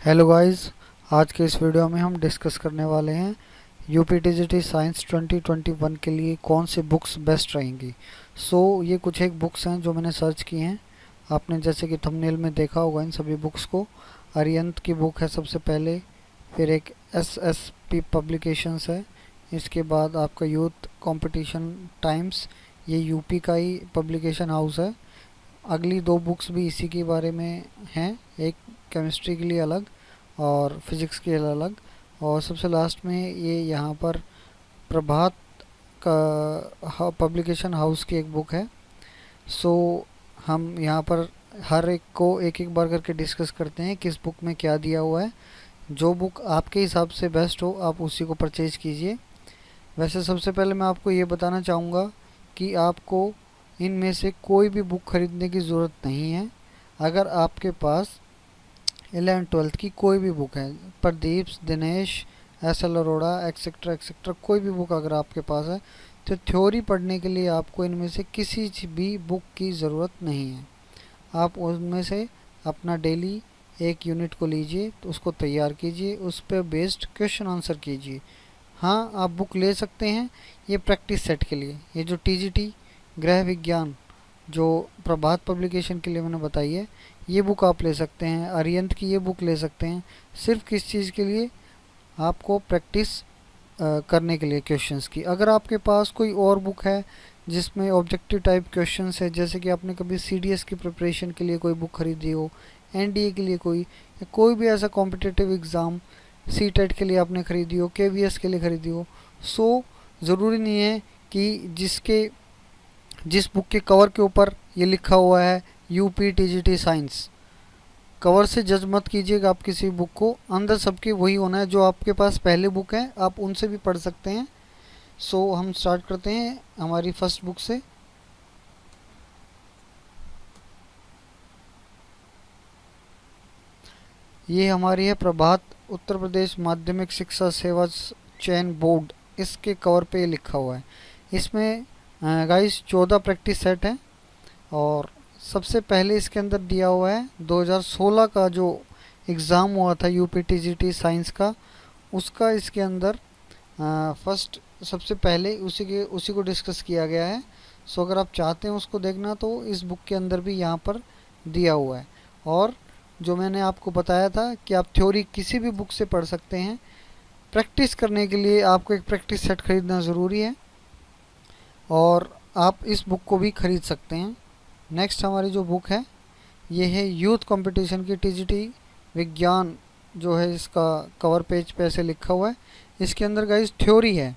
Hello guys. आज के इस वीडियो में हम डिस्कस करने वाले हैं यूपीटीजीटी साइंस 2021 के लिए कौन सी बुक्स बेस्ट रहेंगी। ये कुछ एक बुक्स हैं जो मैंने सर्च की हैं। आपने जैसे कि थंबनेल में देखा होगा इन सभी बुक्स को। अरिहंत की बुक है सबसे पहले, फिर एक एसएसपी पब्लिकेशंस है, इसके बाद आपका यूथ कंपटीशन टाइम्स, ये यूपी का ही पब्लिकेशन हाउस है। अगली दो बुक्स भी इसी के बारे में हैं, एक केमिस्ट्री के लिए अलग और फिजिक्स के लिए अलग। और सबसे लास्ट में ये यहाँ पर प्रभात का पब्लिकेशन हाउस की एक बुक है। सो हम यहाँ पर हर एक को एक एक बार करके डिस्कस करते हैं किस बुक में क्या दिया हुआ है। जो बुक आपके हिसाब से बेस्ट हो आप उसी को परचेज कीजिए। वैसे सबसे पहले मैं आपको ये बताना चाहूँगा कि आपको इनमें से कोई भी बुक खरीदने की ज़रूरत नहीं है। अगर आपके पास 11th-12th की कोई भी बुक है, Pradeep, Dinesh, S L Arora etcetera etcetera, कोई भी बुक अगर आपके पास है तो थ्योरी पढ़ने के लिए आपको इनमें से किसी भी बुक की ज़रूरत नहीं है। आप उनमें से अपना डेली एक यूनिट को लीजिए, तो उसको तैयार कीजिए, उस पर बेस्ड क्वेश्चन आंसर कीजिए। हाँ, आप बुक ले सकते हैं ये प्रैक्टिस सेट के लिए। ये जो टीजीटी गृह विज्ञान जो प्रभात पब्लिकेशन के लिए मैंने बताई है, ये बुक आप ले सकते हैं। अरिहंत की ये बुक ले सकते हैं। सिर्फ किस चीज़ के लिए? आपको प्रैक्टिस करने के लिए क्वेश्चंस की। अगर आपके पास कोई और बुक है जिसमें ऑब्जेक्टिव टाइप क्वेश्चंस है, जैसे कि आपने कभी सीडीएस की प्रिपरेशन के लिए कोई बुक खरीदी हो, एनडीए के लिए कोई, या कोई भी ऐसा कॉम्पिटिटिव एग्ज़ाम सीटेट के लिए आपने खरीदी हो, केवीएस के लिए खरीदी हो, ज़रूरी नहीं है कि जिस बुक के कवर के ऊपर ये लिखा हुआ है यूपी टीजीटी साइंस, कवर से जज मत कीजिएगा आप किसी बुक को। अंदर सबके वही होना है जो आपके पास पहले बुक है, आप उनसे भी पढ़ सकते हैं। हम स्टार्ट करते हैं हमारी फर्स्ट बुक से। ये हमारी है प्रभात उत्तर प्रदेश माध्यमिक शिक्षा सेवा चयन बोर्ड। इसके कवर पे ये लिखा हुआ है। इसमें गाइस 14 प्रैक्टिस सेट हैं। और सबसे पहले इसके अंदर दिया हुआ है 2016 का जो एग्ज़ाम हुआ था यूपीटीजीटी साइंस का, उसका इसके अंदर फर्स्ट सबसे पहले उसी को डिस्कस किया गया है। अगर आप चाहते हैं उसको देखना तो इस बुक के अंदर भी यहाँ पर दिया हुआ है। और जो मैंने आपको बताया था कि आप थ्योरी किसी भी बुक से पढ़ सकते हैं, प्रैक्टिस करने के लिए आपको एक प्रैक्टिस सेट खरीदना ज़रूरी है और आप इस बुक को भी खरीद सकते हैं। नेक्स्ट हमारी जो बुक है ये है यूथ कंपटीशन की टीजीटी विज्ञान, जो है इसका कवर पेज पे ऐसे लिखा हुआ है। इसके अंदर गाइस थ्योरी है,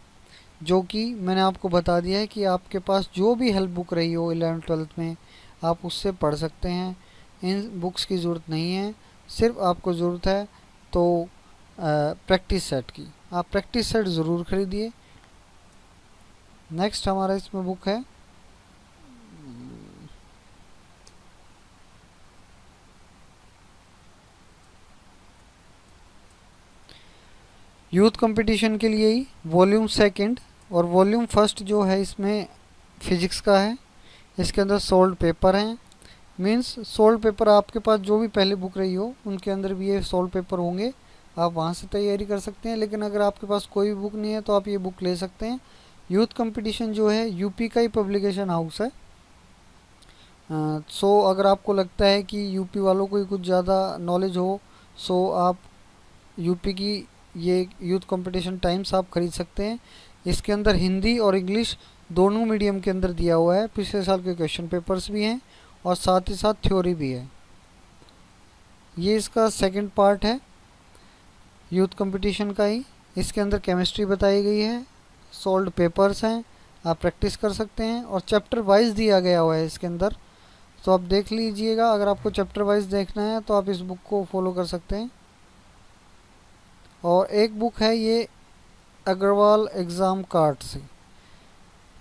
जो कि मैंने आपको बता दिया है कि आपके पास जो भी हेल्प बुक रही हो 11th-12th में आप उससे पढ़ सकते हैं। इन बुक्स की ज़रूरत नहीं है। सिर्फ आपको ज़रूरत है तो प्रैक्टिस सेट की। आप प्रैक्टिस सेट ज़रूर खरीदिए। नेक्स्ट हमारा इसमें बुक है यूथ कंपटीशन के लिए ही वॉल्यूम सेकंड और वॉल्यूम फर्स्ट जो है इसमें फिजिक्स का है। इसके अंदर सोल्ड पेपर हैं। मीन्स सोल्ड पेपर आपके पास जो भी पहले बुक रही हो उनके अंदर भी ये सोल्ड पेपर होंगे, आप वहाँ से तैयारी कर सकते हैं। लेकिन अगर आपके पास कोई भी बुक नहीं है तो आप ये बुक ले सकते हैं। यूथ कंपटीशन जो है यूपी का ही पब्लिकेशन हाउस है। अगर आपको लगता है कि यूपी वालों को ही कुछ ज़्यादा नॉलेज हो, आप यूपी की ये यूथ कंपटीशन टाइम्स आप खरीद सकते हैं। इसके अंदर हिंदी और इंग्लिश दोनों मीडियम के अंदर दिया हुआ है। पिछले साल के क्वेश्चन पेपर्स भी हैं और साथ ही साथ थ्योरी भी है। ये इसका सेकंड पार्ट है यूथ कंपटीशन का ही। इसके अंदर केमिस्ट्री बताई गई है, सोल्ड पेपर्स हैं, आप प्रैक्टिस कर सकते हैं और चैप्टर वाइज दिया गया हुआ है इसके अंदर। आप देख लीजिएगा, अगर आपको चैप्टर वाइज देखना है तो आप इस बुक को फॉलो कर सकते हैं। और एक बुक है ये अग्रवाल एग्ज़ाम कार्ड से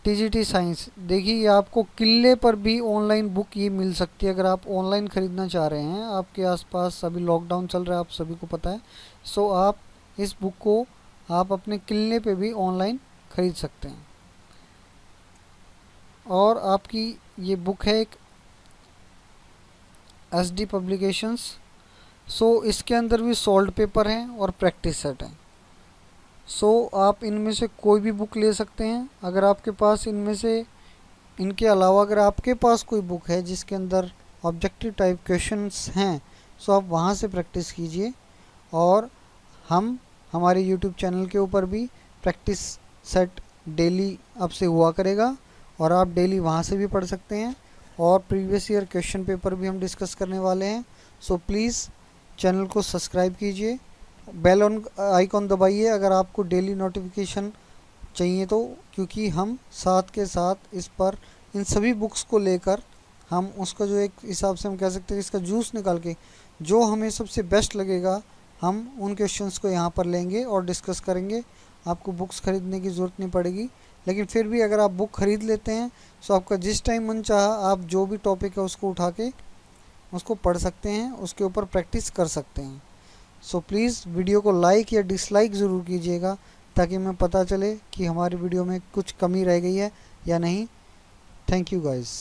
टीजीटी साइंस। देखिए ये आपको किले पर भी ऑनलाइन बुक ये मिल सकती है अगर आप ऑनलाइन ख़रीदना चाह रहे हैं। आपके आसपास अभी लॉकडाउन चल रहा है, आप सभी को पता है। आप इस बुक को आप अपने किले पे भी ऑनलाइन ख़रीद सकते हैं। और आपकी ये बुक है एक एसडी पब्लिकेशंस सो इसके अंदर भी सॉल्व पेपर हैं और प्रैक्टिस सेट हैं। सो आप इनमें से कोई भी बुक ले सकते हैं। अगर आपके पास इनमें से इनके अलावा अगर आपके पास कोई बुक है जिसके अंदर ऑब्जेक्टिव टाइप क्वेश्चंस हैं, सो आप वहाँ से प्रैक्टिस कीजिए। और हम हमारे यूट्यूब चैनल के ऊपर भी प्रैक्टिस सेट डेली आपसे हुआ करेगा और आप डेली वहाँ से भी पढ़ सकते हैं। और प्रीवियस ईयर क्वेश्चन पेपर भी हम डिस्कस करने वाले हैं। सो प्लीज़ चैनल को सब्सक्राइब कीजिए, बेल आइकॉन दबाइए अगर आपको डेली नोटिफिकेशन चाहिए तो, क्योंकि हम साथ के साथ इस पर इन सभी बुक्स को लेकर हम उसका जो एक हिसाब से हम कह सकते हैं इसका जूस निकाल के जो हमें सबसे बेस्ट लगेगा हम उन क्वेश्चंस को यहाँ पर लेंगे और डिस्कस करेंगे। आपको बुक्स खरीदने की ज़रूरत नहीं पड़ेगी, लेकिन फिर भी अगर आप बुक खरीद लेते हैं तो आपका जिस टाइम मन चाहा आप जो भी टॉपिक है उसको उठा के उसको पढ़ सकते हैं, उसके ऊपर प्रैक्टिस कर सकते हैं। सो प्लीज़ वीडियो को लाइक या डिसलाइक ज़रूर कीजिएगा ताकि हमें पता चले कि हमारी वीडियो में कुछ कमी रह गई है या नहीं। Thank you guys.